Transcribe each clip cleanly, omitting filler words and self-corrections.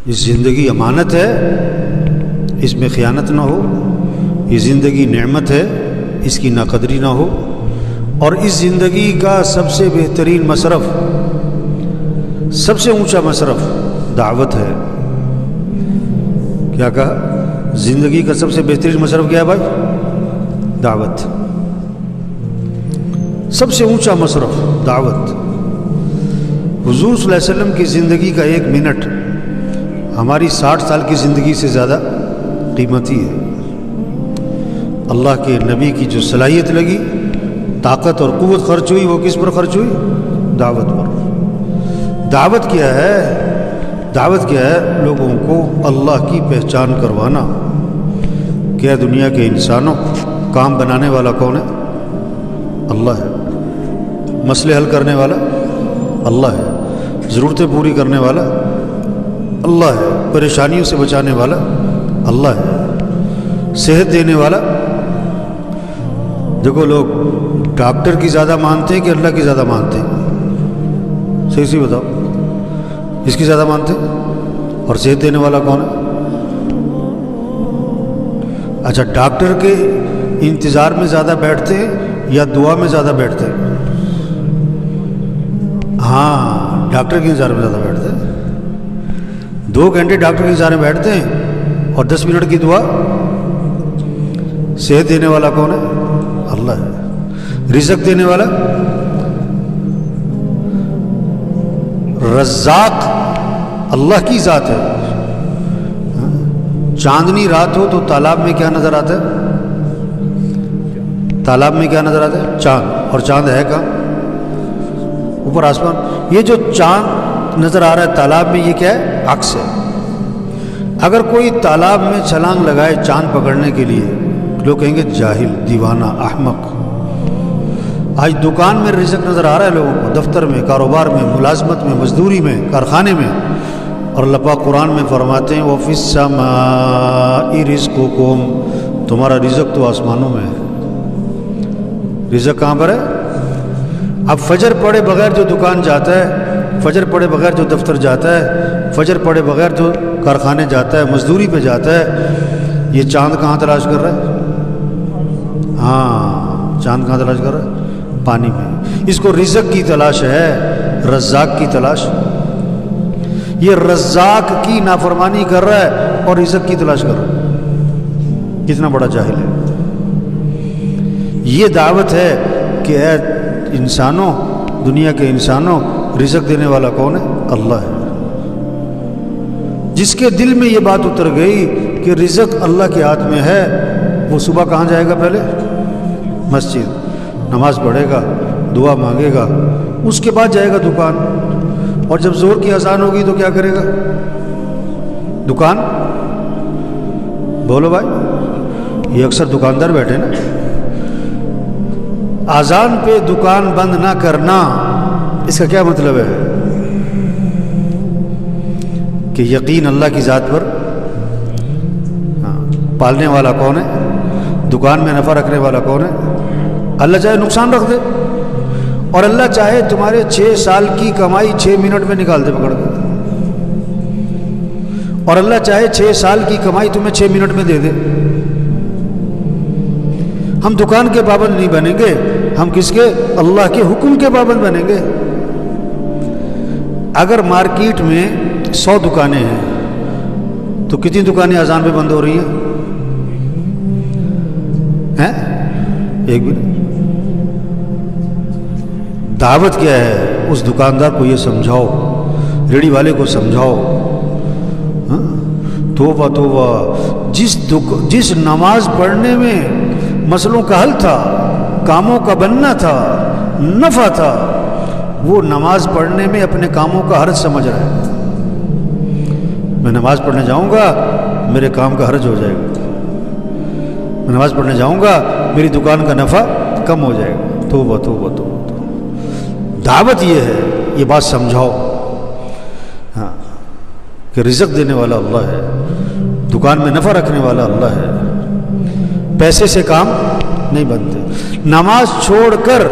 یہ زندگی امانت ہے، اس میں خیانت نہ ہو، یہ زندگی نعمت ہے، اس کی ناقدری نہ ہو، اور اس زندگی کا سب سے بہترین مصرف، سب سے اونچا مصرف دعوت ہے۔ کیا کہا؟ زندگی کا سب سے بہترین مصرف کیا ہے بھائی؟ دعوت۔ سب سے اونچا مصرف دعوت۔ حضور صلی اللہ علیہ وسلم کی زندگی کا 1 منٹ ہماری 60 سال کی زندگی سے زیادہ قیمتی ہے۔ اللہ کے نبی کی جو صلاحیت لگی، طاقت اور قوت خرچ ہوئی، وہ کس پر خرچ ہوئی؟ دعوت پر۔ دعوت کیا ہے؟ دعوت کیا ہے؟ لوگوں کو اللہ کی پہچان کروانا۔ کیا دنیا کے انسانوں، کام بنانے والا کون ہے؟ اللہ ہے۔ مسئلے حل کرنے والا اللہ ہے۔ ضرورتیں پوری کرنے والا اللہ ہے۔ پریشانیوں سے بچانے والا اللہ ہے۔ صحت دینے والا۔ دیکھو لوگ ڈاکٹر کی زیادہ مانتے ہیں کہ اللہ کی زیادہ مانتے ہیں؟ صحیح سی بتاؤ، اس کی زیادہ مانتے ہیں؟ اور صحت دینے والا کون ہے؟ اچھا، ڈاکٹر کے انتظار میں زیادہ بیٹھتے ہیں یا دعا میں زیادہ بیٹھتے ہیں؟ ہاں، ڈاکٹر کے انتظار میں زیادہ بیٹھتے ہیں۔ 2 گھنٹے ڈاکٹر کے انتظار میں بیٹھتے ہیں اور 10 منٹ کی دعا۔ صحت دینے والا کون ہے؟ اللہ ہے۔ رزق دینے والا رزاق اللہ کی ذات ہے۔ چاندنی رات ہو تو تالاب میں کیا نظر آتا ہے؟ تالاب میں کیا نظر آتا ہے؟ چاند۔ اور چاند ہے کہاں؟ اوپر آسمان۔ یہ جو چاند نظر آ رہا ہے تالاب میں، یہ کیا ہے؟ عکس ہے۔ اگر کوئی تالاب میں چھلانگ لگائے چاند پکڑنے کے لیے، لوگ کہیں گے جاہل، دیوانہ، احمق۔ آج دکان میں رزق نظر آ رہا ہے لوگوں کو، دفتر میں، کاروبار میں، ملازمت میں، مزدوری میں، کارخانے میں، اور اللہ پاک قرآن میں فرماتے ہیں وَفِي السَّمَاءِ رِزْقُكُمْ، تمہارا رزق تو آسمانوں میں ہے۔ رزق کہاں پر ہے؟ اب فجر پڑھے بغیر جو دکان جاتا ہے، فجر پڑھے بغیر جو دفتر جاتا ہے، فجر پڑھے بغیر جو کارخانے جاتا ہے، مزدوری پہ جاتا ہے، یہ چاند کہاں تلاش کر رہا ہے؟ ہاں، چاند کہاں تلاش کر رہا ہے؟ پانی میں۔ اس کو رزق کی تلاش ہے، رزاق کی تلاش۔ یہ رزاق کی نافرمانی کر رہا ہے اور رزق کی تلاش کر رہا ہے۔ کتنا بڑا جاہل ہے۔ یہ دعوت ہے کہ اے انسانوں، دنیا کے انسانوں، رزق دینے والا کون ہے؟ اللہ ہے۔ جس کے دل میں یہ بات اتر گئی کہ رزق اللہ کے ہاتھ میں ہے، وہ صبح کہاں جائے گا؟ پہلے مسجد، نماز پڑھے گا، دعا مانگے گا، اس کے بعد جائے گا دکان، اور جب زور کی اذان ہوگی تو کیا کرے گا؟ دکان۔ بولو بھائی، یہ اکثر دکاندار بیٹھے نا۔ اذان پہ دکان بند نہ کرنا، اس کا کیا مطلب ہے؟ کہ یقین اللہ کی ذات پر۔ پالنے والا کون ہے؟ دکان میں نفع رکھنے والا کون ہے؟ اللہ چاہے نقصان رکھ دے، اور اللہ چاہے تمہارے 6 سال کی کمائی 6 منٹ میں نکال دے پکڑ کے، اور اللہ چاہے 6 سال کی کمائی تمہیں 6 منٹ میں دے دے۔ ہم دکان کے پابند نہیں بنیں گے، ہم کس کے؟ اللہ کے حکم کے پابند بنیں گے۔ اگر مارکیٹ میں 100 دکانیں ہیں تو کتنی دکانیں اذان پہ بند ہو رہی ہیں؟ ایک بھی نہیں۔ دعوت کیا ہے؟ اس دکاندار کو یہ سمجھاؤ، ریڑھی والے کو سمجھاؤ۔ توبہ توبہ، جس نماز پڑھنے میں مسئلوں کا حل تھا، کاموں کا بننا تھا، نفع تھا، وہ نماز پڑھنے میں اپنے کاموں کا حرج سمجھ رہا ہے۔ میں نماز پڑھنے جاؤں گا، میرے کام کا حرج ہو جائے گا۔ میں نماز پڑھنے جاؤں گا، میری دکان کا نفع کم ہو جائے گا۔ توبہ توبہ توبہ۔ دعوت یہ ہے، یہ بات سمجھاؤ ہاں کہ رزق دینے والا اللہ ہے، دکان میں نفع رکھنے والا اللہ ہے، پیسے سے کام نہیں بنتے۔ نماز چھوڑ کر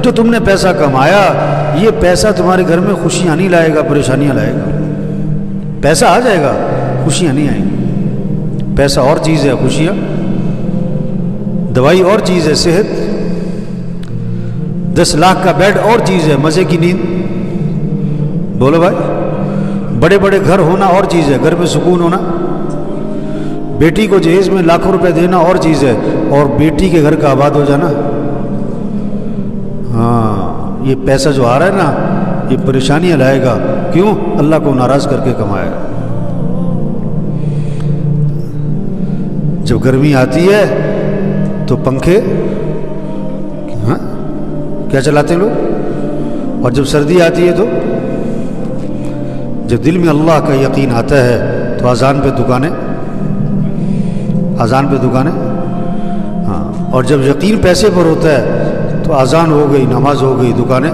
جو تم نے پیسہ کمایا، یہ پیسہ تمہارے گھر میں خوشیاں نہیں لائے گا، پریشانیاں لائے گا۔ پیسہ آ جائے گا، خوشیاں نہیں آئیں گی۔ پیسہ اور چیز ہے، خوشیاں، دوائی اور چیز ہے، صحت، 10 لاکھ کا بیڈ اور چیز ہے، مزے کی نیند۔ بولو بھائی، بڑے بڑے گھر ہونا اور چیز ہے، گھر میں سکون ہونا، بیٹی کو جہیز میں لاکھوں روپے دینا اور چیز ہے، اور بیٹی کے گھر کا آباد ہو جانا۔ ہاں، یہ پیسہ جو آ رہا ہے نا، یہ پریشانیاں لائے گا۔ کیوں؟ اللہ کو ناراض کر کے کمایا۔ جب گرمی آتی ہے تو پنکھے ہاں کیا چلاتے ہیں لوگ، اور جب سردی آتی ہے تو جب دل میں اللہ کا یقین آتا ہے تو اذان پہ دکانیں، اذان پہ دکانیں، ہاں، اور جب یقین پیسے پر ہوتا ہے تو اذان ہو گئی، نماز ہو گئی، دکانیں۔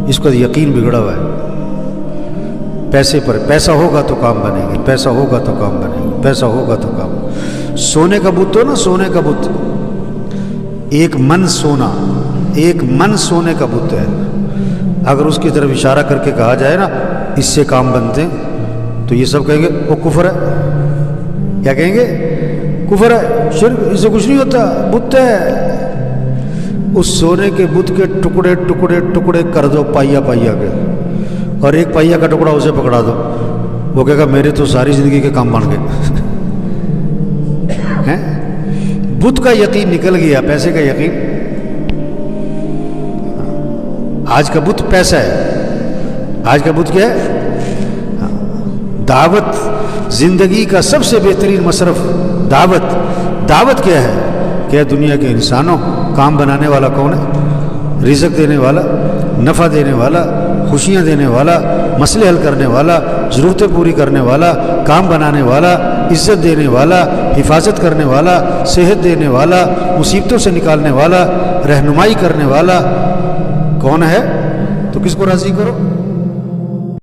اس کا یقین بگڑا ہوا ہے پیسے پر۔ پیسہ ہوگا تو کام بنے گے، پیسہ ہوگا تو کام بنے گے، پیسہ ہوگا تو کام۔ سونے کا بت ہو نا، سونے کا بت، 1 من سونا، 1 من سونے کا بت ہے، اگر اس کی طرف اشارہ کر کے کہا جائے نا اس سے کام بنتے ہیں، تو یہ سب کہیں گے وہ کفر ہے۔ کیا کہیں گے؟ کفر ہے، شرک، اس سے کچھ نہیں ہوتا، بت ہے۔ اس سونے کے بت کے ٹکڑے ٹکڑے ٹکڑے کر دو، پائیا پائیا کے، اور 1 پائیا کا ٹکڑا اسے پکڑا دو، وہ کہے گا میرے تو ساری زندگی کے کام بن گئے۔ بت کا یقین نکل گیا، پیسے کا یقین۔ آج کا بت پیسہ ہے، آج کا بت کیا ہے؟ دعوت، زندگی کا سب سے بہترین مصرف دعوت۔ دعوت کیا ہے؟ کہ دنیا کے انسانوں، کام بنانے والا کون ہے؟ رزق دینے والا، نفع دینے والا، خوشیاں دینے والا، مسئلے حل کرنے والا، ضرورتیں پوری کرنے والا، کام بنانے والا، عزت دینے والا، حفاظت کرنے والا، صحت دینے والا، مصیبتوں سے نکالنے والا، رہنمائی کرنے والا کون ہے؟ تو کس کو راضی کرو؟